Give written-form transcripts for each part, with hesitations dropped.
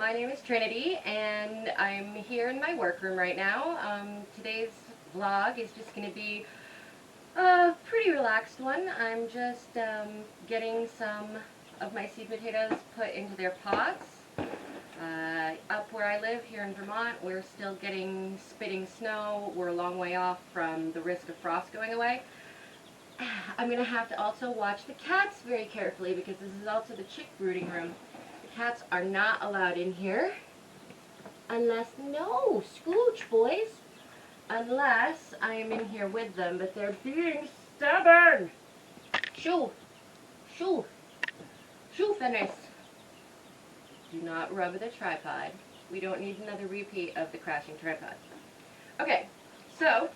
My name is Trinity, and I'm here in my workroom right now. Today's vlog is just going to be a pretty relaxed one. I'm just getting some of my seed potatoes put into their pots. Up where I live here in Vermont, we're still getting spitting snow. We're a long way off from the risk of frost going away. I'm going to have to also watch the cats very carefully because this is also the chick brooding room. The cats are not allowed in here unless, no, scooch boys, unless I am in here with them, but they're being stubborn. Shoo, shoo, shoo, Fenris. Do not rub the tripod. We don't need another repeat of the crashing tripod. Okay, so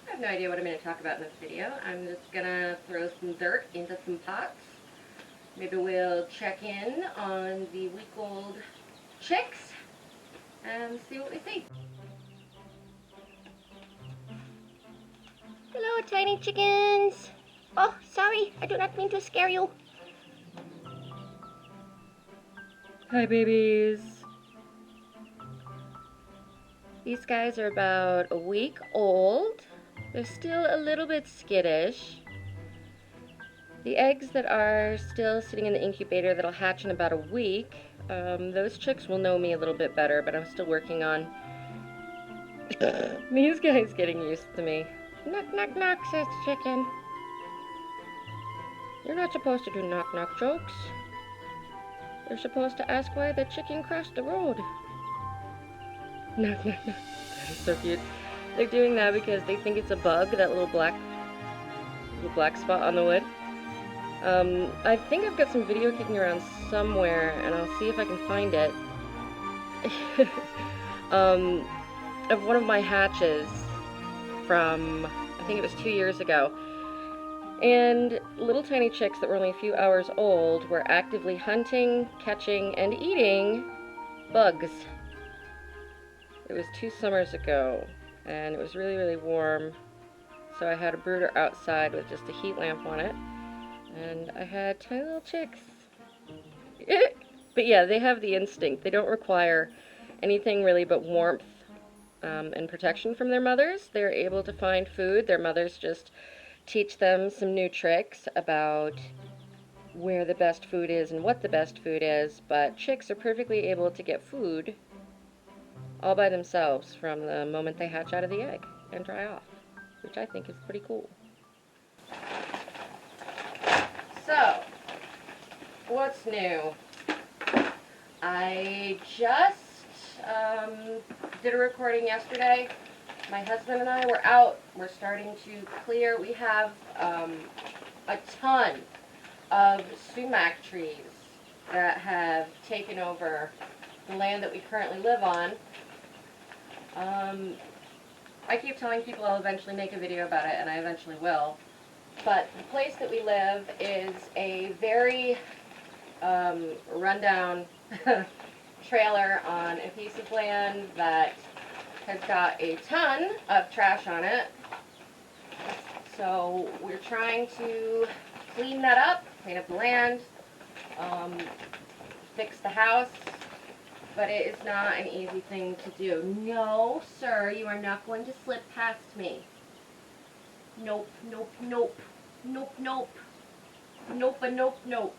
I have no idea what I'm going to talk about in this video. I'm just going to throw some dirt into some pots. Maybe we'll check in on the week-old chicks and see what we see. Hello, tiny chickens. Oh, sorry, I do not mean to scare you. Hi, babies. These guys are about a week old. They're still a little bit skittish. The eggs that are still sitting in the incubator that'll hatch in about a week, those chicks will know me a little bit better, but I'm still working on these guys getting used to me. Knock, knock, knock, says the chicken. You're not supposed to do knock, knock jokes. You're supposed to ask why the chicken crossed the road. Knock, knock, knock. That is so cute. They're doing that because they think it's a bug, that little black spot on the wood. I think I've got some video kicking around somewhere, and I'll see if I can find it, of one of my hatches from, I think it was 2 years ago. And little tiny chicks that were only a few hours old were actively hunting, catching, and eating bugs. It was 2 summers ago, and it was really, really warm, so I had a brooder outside with just a heat lamp on it. And I had tiny little chicks. But yeah, they have the instinct. They don't require anything really but warmth and protection from their mothers. They're able to find food. Their mothers just teach them some new tricks about where the best food is and what the best food is. But chicks are perfectly able to get food all by themselves from the moment they hatch out of the egg and dry off, which I think is pretty cool. So, what's new? I just did a recording yesterday. My husband and I were out. We're starting to clear. We have a ton of sumac trees that have taken over the land that we currently live on. I keep telling people I'll eventually make a video about it, and I eventually will. But the place that we live is a very rundown trailer on a piece of land that has got a ton of trash on it. So we're trying to clean that up, clean up the land, fix the house, but it is not an easy thing to do. No, sir, you are not going to slip past me. Nope, nope, nope, nope, nope, nope, nope, nope.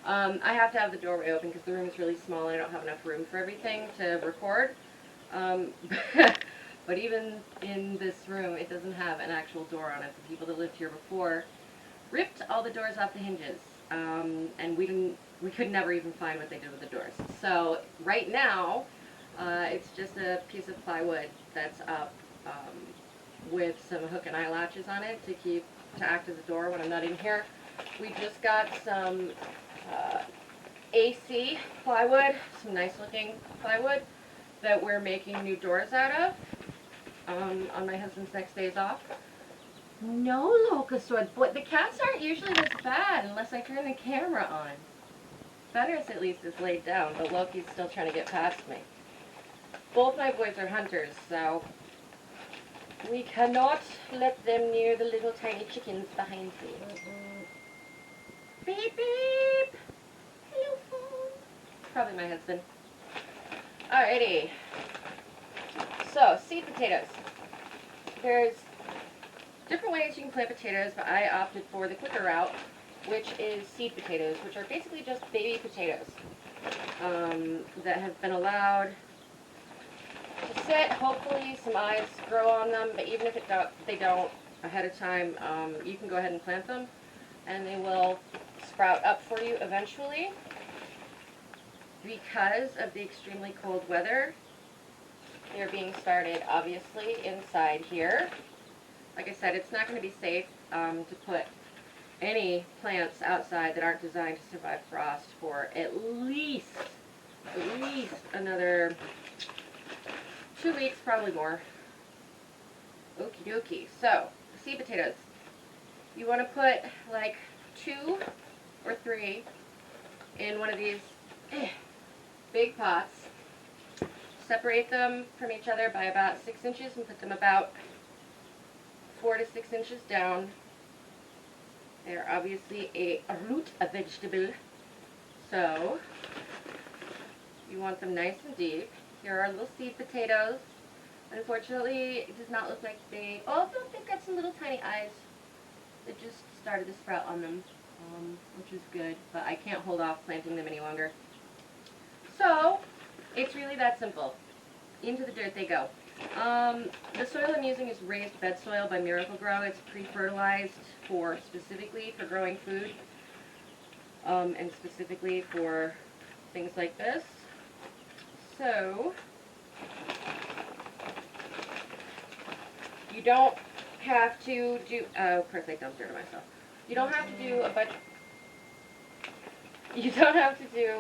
I have to have the doorway open because the room is really small and I don't have enough room for everything to record. But even in this room, it doesn't have an actual door on it. The people that lived here before ripped all the doors off the hinges, and we could never even find what they did with the doors. So right now, it's just a piece of plywood that's up with some hook and eye latches on it to act as a door when I'm not in here. We just got some AC plywood, some nice looking plywood that we're making new doors out of on my husband's next days off. No, Locasaurus, but the cats aren't usually this bad unless I turn the camera on. Fenris at least is laid down, but Loki's still trying to get past me. Both my boys are hunters, so we cannot let them near the little tiny chickens behind me. Beep, beep. Hello, phone. Probably my husband. Alrighty. So, seed potatoes. There's different ways you can plant potatoes, but I opted for the quicker route, which is seed potatoes, which are basically just baby potatoes that have been allowed to sit. Hopefully some eyes grow on them, but even if they don't ahead of time, you can go ahead and plant them, and they will sprout up for you eventually. Because of the extremely cold weather, they're being started obviously inside here. Like I said, it's not going to be safe to put any plants outside that aren't designed to survive frost for at least another 2 weeks, probably more. Okie dokie. So, seed potatoes. You want to put like 2 or 3 in one of these big pots. Separate them from each other by about 6 inches and put them about 4 to 6 inches down. They're obviously a root vegetable, so you want them nice and deep. Here are little seed potatoes. Unfortunately, it does not look like they... Oh, look, they've got some little tiny eyes that just started to sprout on them, which is good, but I can't hold off planting them any longer. So, it's really that simple. Into the dirt they go. The soil I'm using is raised bed soil by Miracle-Gro. It's pre-fertilized specifically for growing food, and specifically for things like this. So, you don't have to do, of course I dumped dirt on myself. You don't have to do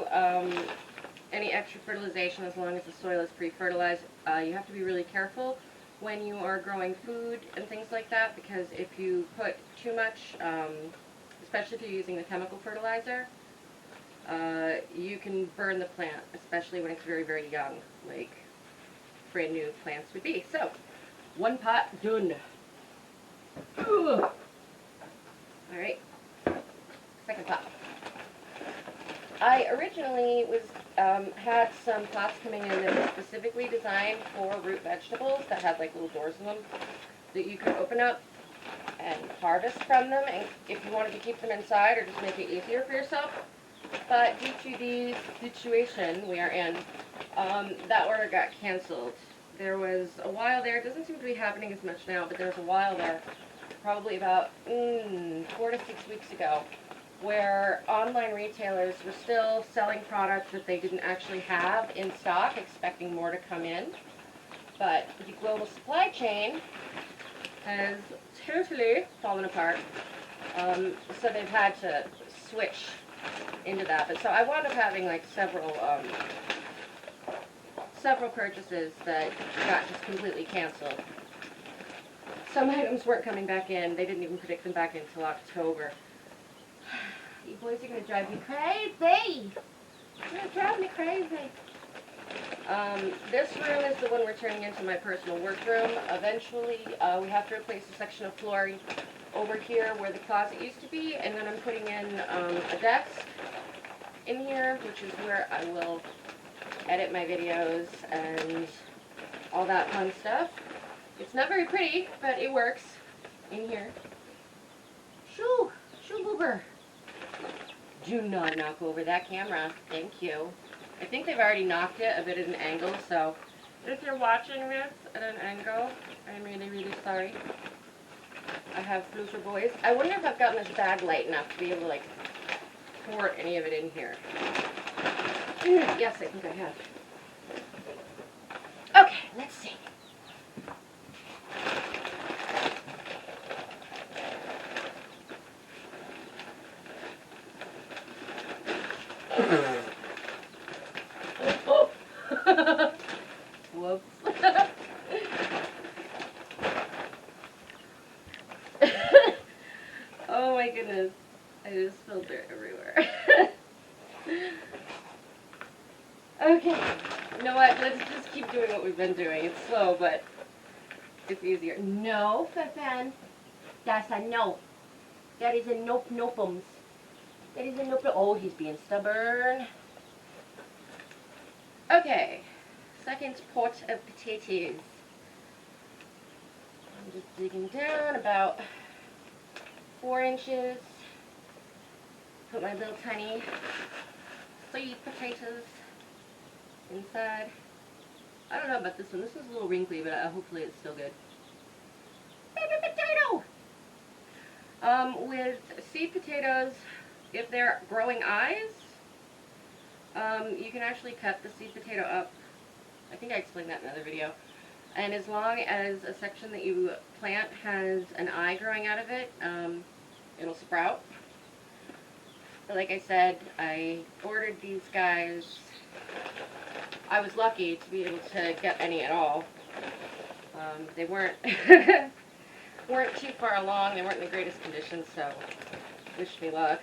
any extra fertilization as long as the soil is pre-fertilized. You have to be really careful when you are growing food and things like that, because if you put too much, especially if you're using the chemical fertilizer, you can burn the plant, especially when it's very, very young, like brand new plants would be. So, 1 pot done. Alright, second pot. I originally had some pots coming in that were specifically designed for root vegetables that had like little doors in them that you could open up and harvest from them, and if you wanted to keep them inside or just make it easier for yourself. But due to the situation we are in, that order got canceled. There was a while there, it doesn't seem to be happening as much now, but there was a while there, probably about 4 to 6 weeks ago, where online retailers were still selling products that they didn't actually have in stock, expecting more to come in. But the global supply chain has totally fallen apart, so they've had to switch into that. But so I wound up having like several purchases that got just completely canceled. Some items weren't coming back in. They didn't even predict them back in until October. You boys are going to drive me crazy. You're going to drive me crazy. This room is the one we're turning into my personal workroom. Eventually, we have to replace a section of flooring over here where the closet used to be, and then I'm putting in a desk in here, which is where I will edit my videos and all that fun stuff. It's not very pretty, but it works in here. Shoo! Shoo boober! Do not knock over that camera. Thank you. I think they've already knocked it a bit at an angle, so if you're watching this at an angle, I'm really, really sorry. I have floofer boys. I wonder if I've gotten this bag light enough to be able to, like, pour any of it in here. Yes, I think I have. Okay, let's see. Whoops. Oh my goodness. I just spilled dirt everywhere. Okay. You know what? Let's just keep doing what we've been doing. It's slow, but it's easier. No, Fefan. That's a no. That is a nope, nopeums. That is a nope. Oh, he's being stubborn. Okay, second pot of potatoes. I'm just digging down about 4 inches. Put my little tiny sweet potatoes inside. I don't know about this one. This is a little wrinkly, but hopefully it's still good. Baby potato! With seed potatoes, if they're growing eyes, you can actually cut the seed potato up. I think I explained that in another video. And as long as a section that you plant has an eye growing out of it, it'll sprout. But like I said, I ordered these guys. I was lucky to be able to get any at all. They weren't weren't too far along. They weren't in the greatest condition, so wish me luck.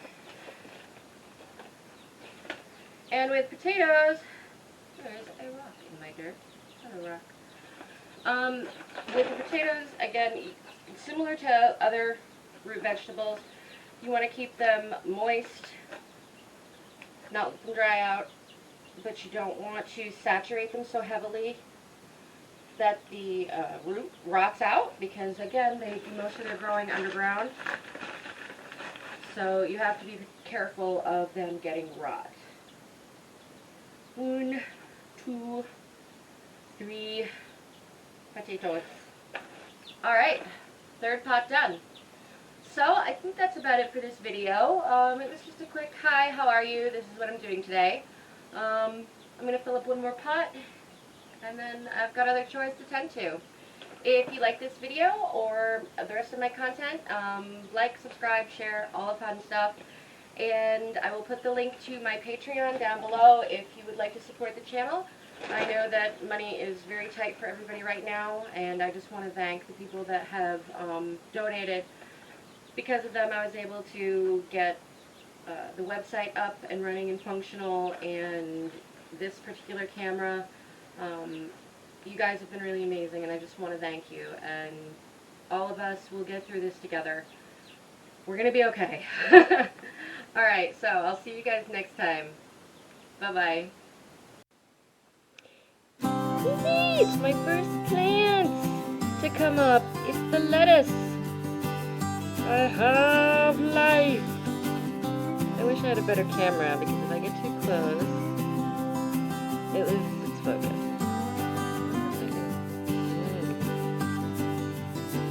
And with potatoes, there's a rock in my dirt. Not a rock. With the potatoes, again, similar to other root vegetables, you want to keep them moist, not let them dry out, but you don't want to saturate them so heavily that the root rots out, because again, most of them are growing underground. So you have to be careful of them getting rot. 1, 2, 3 potatoes. Alright, third pot done. So I think that's about it for this video. It was just a quick, hi, how are you? This is what I'm doing today. I'm going to fill up one more pot, and then I've got other chores to tend to. If you like this video or the rest of my content, like, subscribe, share, all the fun stuff. And I will put the link to my Patreon down below if you would like to support the channel. I know that money is very tight for everybody right now, and I just want to thank the people that have donated. Because of them, I was able to get the website up and running and functional, and this particular camera. You guys have been really amazing, and I just want to thank you. And all of us will get through this together. We're going to be okay. Alright, so I'll see you guys next time. Bye-bye. It's my first plant to come up. It's the lettuce. I have life. I wish I had a better camera, because if I get too close, it's focused.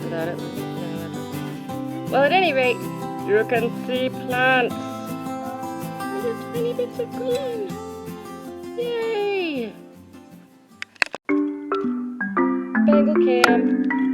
Without it, well, at any rate, you can see plants. Little tiny bits of green. Yay! Bangle cam.